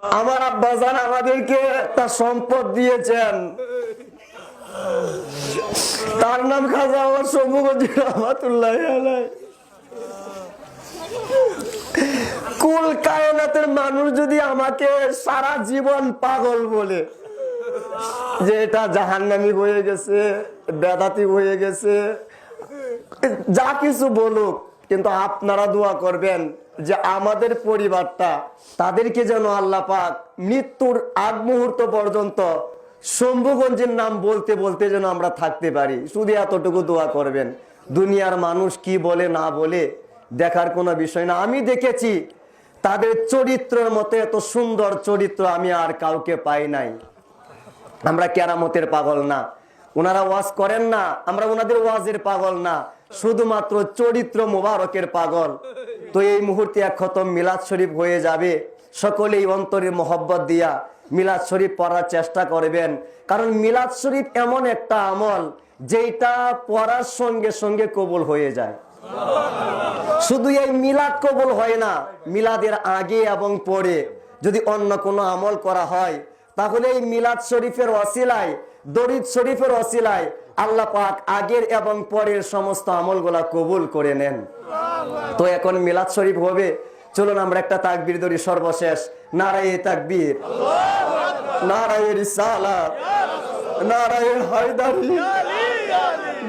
আমার আব্বাজান আমাদেরকে তার সম্পদ দিয়েছেন, তার নাম খাজা আমার শম্ভুগঞ্জ রহমাতুল্লাহ আলাইহি। কুল কায়নাতের মানুষ যদি আমাকে সারা জীবন পাগল বলে যে এটা জাহান্নামী হয়ে গেছে, বেদাতি হয়ে গেছে, যা কিছু বলুক, কিন্তু আপনারা দোয়া করবেন যে আমাদের পরিবারটা, তাদেরকে যেন আল্লাহ পাক মৃত্যুর আগ মুহূর্ত পর্যন্ত শম্ভুগঞ্জের নাম বলতে বলতে যেন আমরা থাকতে পারি। শুধু এতটুকু দোয়া করবেন। দুনিয়ার মানুষ কি বলে না বলে দেখার কোনো বিষয় না। আমি দেখেছি তাদের চরিত্রের মতো এত সুন্দর চরিত্র আমি আর কাউকে পাই নাই। আমরা কেরামতের পাগল না, ওনারা ওয়াজ করেন না, আমরা ওনাদের ওয়াজের পাগল না, শুধুমাত্র চরিত্র মোবারকের পাগল। তো এই মুহূর্তে এক খতম মিলাদ শরীফ হয়ে যাবে, সকলেই অন্তরের মোহব্বত দিয়া মিলাদ শরীফ পড়ার চেষ্টা করবেন। কারণ মিলাদ শরীফ এমন একটা আমল যেটা পড়ার সঙ্গে সঙ্গে কবুল হয়ে যায়। শুধু এই মিলাদ কবুল হয় না, মিলাদের আগে এবং পরে যদি অন্য কোনো আমল করা হয়, তাহলে এই মিলাদ শরীফের ওসিলায়, দরুদ শরীফের ওসিলায় আল্লাহ পাক আগের এবং পরের সমস্ত আমলগুলা কবুল করে নেন। তো এখন মিলাদ শরীফ হবে, চলুন আমরা একটা তাকবীর ধরি সর্বশেষ। নারায়ে তাকবীর, নারায়ে রিসালাত, নারায়ে হায়দারি,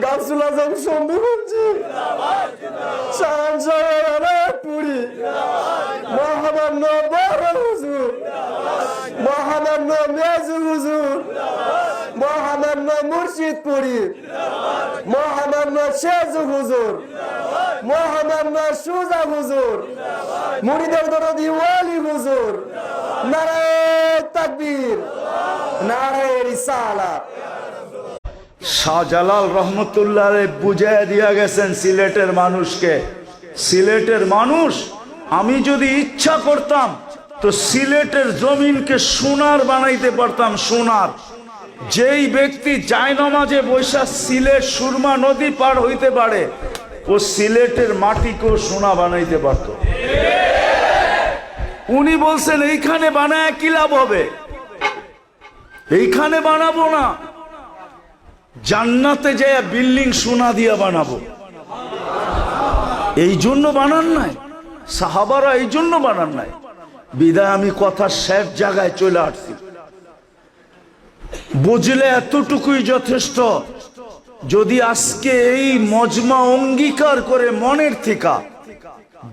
গাউসুল আজম শম্ভুগঞ্জি, শাহজাহানপুরি, মহামান্য বড় হুজুর, মহামান্য মেজু হুজুর, মহামান্য মুর্শিদপুরি, মহামান্য শেজু হুজুর, মহামান্য সুজা হুজুর, মুরিদের দরদি ওয়ালি হুজুর। নারায়ে তাকবীর, নারায়ে রিসালাত। শাহজালাল রহমতুল্লাহ বুঝাইয়া দিয়া গেছেন সিলেটের মানুষকে। সিলেটের মানুষ, আমি যদি ইচ্ছা করতাম তো সিলেটের জমিনকে সোনার বানাইতে পারতাম, সোনার। যেই ব্যক্তি জায়নামাজে বৈশা সিলেট সুরমা নদী পার হইতে পারে, ও সিলেটের মাটিকেও সোনা বানাইতে পারত। উনি বলছেন এইখানে বানায় কি লাভ হবে, এইখানে বানাবো না, জান্নাতে যায় বিল্ডিং সোনা দিয়া বানাবো। এই জন্য বানান নাই সাহাবারা, এই জন্য বানান নাই। বিদায় আমি কথা শেষ জায়গায় চলে আসছি। বুঝলে এতটুকুই যথেষ্ট। যদি আজকে এই মজমা অঙ্গীকার করে মনের থেকে,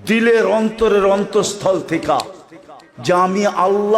দিলের অন্তরের অন্তঃস্থল থেকে, যে আমি আল্লাহ